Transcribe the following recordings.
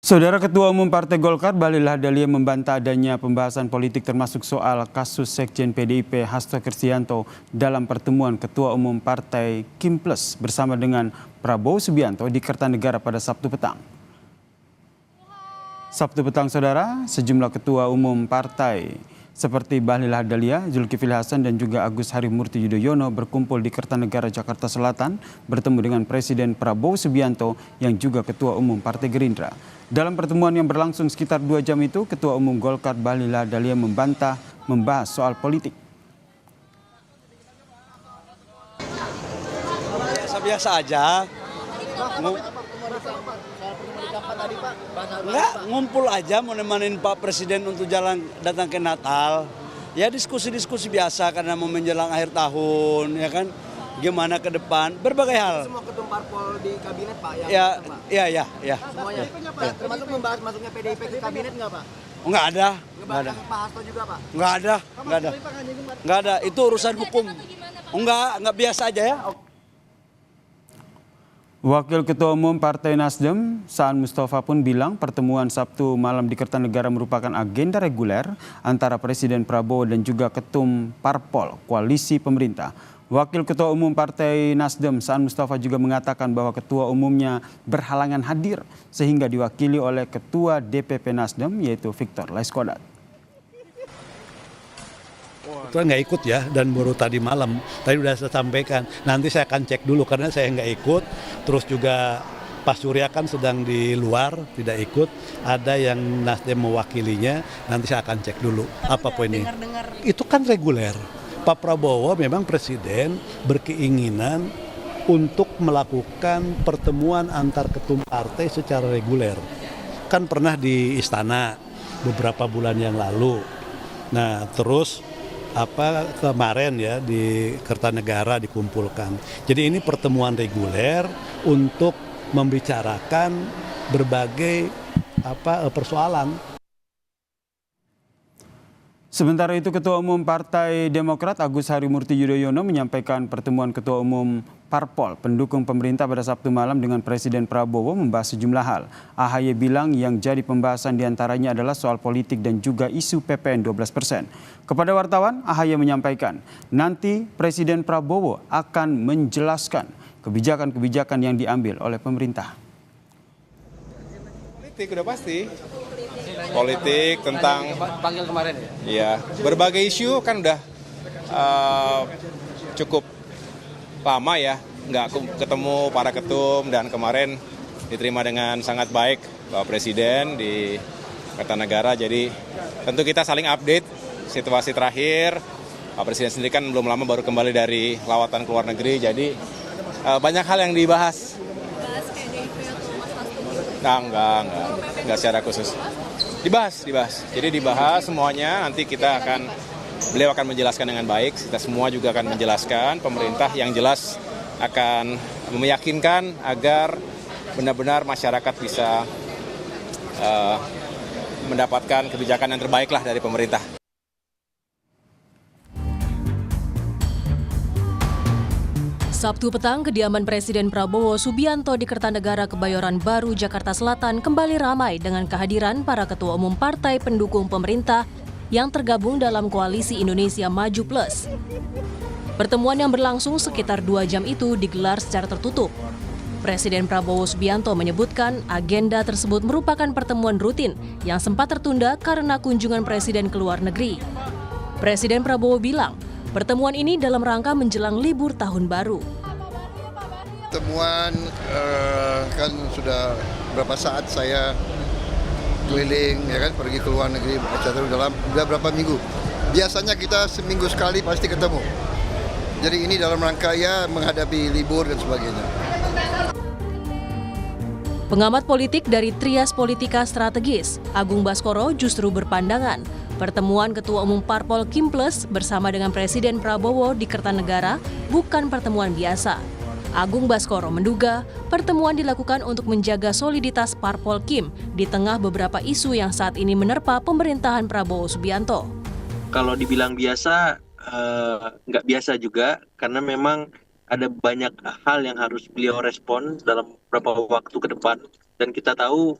Saudara Ketua Umum Partai Golkar Bahlil Lahadalia membantah adanya pembahasan politik termasuk soal kasus Sekjen PDIP Hasto Kristianto dalam pertemuan Ketua Umum Partai Kim Plus bersama dengan Prabowo Subianto di Kertanegara pada Sabtu petang. Sabtu petang, saudara, sejumlah ketua umum partai seperti Bahlil Lahadalia, Zulkifli Hasan dan juga Agus Harimurti Yudhoyono berkumpul di Kertanegara, Jakarta Selatan bertemu dengan Presiden Prabowo Subianto yang juga Ketua Umum Partai Gerindra. Dalam pertemuan yang berlangsung sekitar 2 jam itu, Ketua Umum Golkar Bahlil Lahadalia membahas soal politik. Biasa aja. Enggak, ngumpul aja mau nemenin Pak Presiden untuk datang ke Natal. Ya diskusi-diskusi biasa karena mau menjelang akhir tahun, ya kan. Gimana ke depan, berbagai hal. Semua ketum parpol di kabinet, Pak? Ya. Semuanya? Ya. Termasuk membahas masuknya PDIP ke kabinet nggak, Pak? Enggak ada. Pak Hasto juga, Pak? Enggak ada. Itu urusan hukum. Enggak biasa aja ya. Wakil Ketua Umum Partai Nasdem, Saan Mustafa pun bilang pertemuan Sabtu malam di Kertanegara merupakan agenda reguler antara Presiden Prabowo dan juga Ketum Parpol Koalisi Pemerintah. Wakil Ketua Umum Partai Nasdem, Saan Mustafa juga mengatakan bahwa ketua umumnya berhalangan hadir sehingga diwakili oleh Ketua DPP Nasdem yaitu Victor Laiskodat. Itu nggak ikut ya, dan baru tadi malam, tadi udah saya sampaikan, nanti saya akan cek dulu karena saya nggak ikut, terus juga Pak Surya kan sedang di luar, tidak ikut, ada yang Nasdem mewakilinya, nanti saya akan cek dulu apa poinnya. Itu kan reguler, Pak Prabowo memang Presiden berkeinginan untuk melakukan pertemuan antar ketum partai secara reguler. Kan pernah di Istana beberapa bulan yang lalu, nah terus kemarin ya di Kertanegara dikumpulkan. Jadi ini pertemuan reguler untuk membicarakan berbagai persoalan. Sementara itu, Ketua Umum Partai Demokrat Agus Harimurti Yudhoyono menyampaikan pertemuan Ketua Umum Parpol pendukung pemerintah pada Sabtu malam dengan Presiden Prabowo membahas sejumlah hal. AHY bilang yang jadi pembahasan diantaranya adalah soal politik dan juga isu PPN 12%. Kepada wartawan, AHY menyampaikan nanti Presiden Prabowo akan menjelaskan kebijakan-kebijakan yang diambil oleh pemerintah. Politik udah pasti. Politik tentang Panggil kemarin ya berbagai isu kan udah cukup lama ya nggak ketemu para ketum, dan kemarin diterima dengan sangat baik Bapak Presiden di Kertanegara. Jadi tentu kita saling update situasi terakhir. Pak Presiden sendiri kan belum lama baru kembali dari lawatan ke luar negeri, jadi banyak hal yang dibahas. Enggak secara khusus. Dibahas. Jadi dibahas semuanya, nanti beliau akan menjelaskan dengan baik, kita semua juga akan menjelaskan, pemerintah yang jelas akan meyakinkan agar benar-benar masyarakat bisa mendapatkan kebijakan yang terbaik lah dari pemerintah. Sabtu petang, kediaman Presiden Prabowo Subianto di Kertanegara, Kebayoran Baru, Jakarta Selatan kembali ramai dengan kehadiran para ketua umum partai pendukung pemerintah yang tergabung dalam Koalisi Indonesia Maju Plus. Pertemuan yang berlangsung sekitar 2 jam itu digelar secara tertutup. Presiden Prabowo Subianto menyebutkan agenda tersebut merupakan pertemuan rutin yang sempat tertunda karena kunjungan Presiden ke luar negeri. Presiden Prabowo bilang, pertemuan ini dalam rangka menjelang libur tahun baru. Pertemuan kan sudah berapa saat saya keliling, ya kan, pergi ke luar negeri, acara udah berapa minggu. Biasanya kita seminggu sekali pasti ketemu. Jadi ini dalam rangka ya menghadapi libur dan sebagainya. Pengamat politik dari Trias Politika Strategis, Agung Baskoro justru berpandangan pertemuan Ketua Umum Parpol Kim Plus bersama dengan Presiden Prabowo di Kertanegara bukan pertemuan biasa. Agung Baskoro menduga pertemuan dilakukan untuk menjaga soliditas Parpol Kim di tengah beberapa isu yang saat ini menerpa pemerintahan Prabowo Subianto. Kalau dibilang biasa, nggak biasa juga, karena memang ada banyak hal yang harus beliau respon dalam beberapa waktu ke depan. Dan kita tahu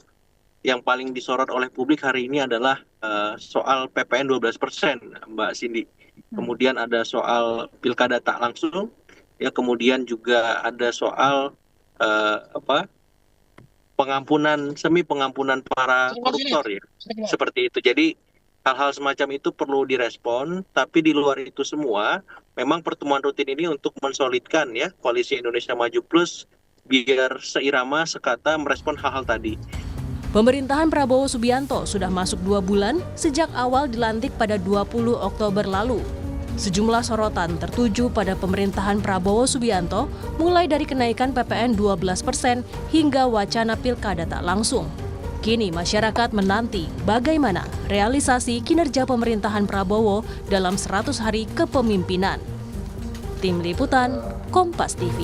yang paling disorot oleh publik hari ini adalah soal PPN 12%, Mbak Cindy. Kemudian ada soal pilkada tak langsung, ya, kemudian juga ada soal semi pengampunan para koruptor, ya, seperti itu. Jadi hal-hal semacam itu perlu direspon, tapi di luar itu semua, memang pertemuan rutin ini untuk mensolidkan, ya, Koalisi Indonesia Maju Plus biar seirama sekata merespon hal-hal tadi. Pemerintahan Prabowo Subianto sudah masuk 2 bulan sejak awal dilantik pada 20 Oktober lalu. Sejumlah sorotan tertuju pada pemerintahan Prabowo Subianto, mulai dari kenaikan PPN 12% hingga wacana pilkada tak langsung. Kini masyarakat menanti bagaimana realisasi kinerja pemerintahan Prabowo dalam 100 hari kepemimpinan. Tim Liputan, Kompas TV.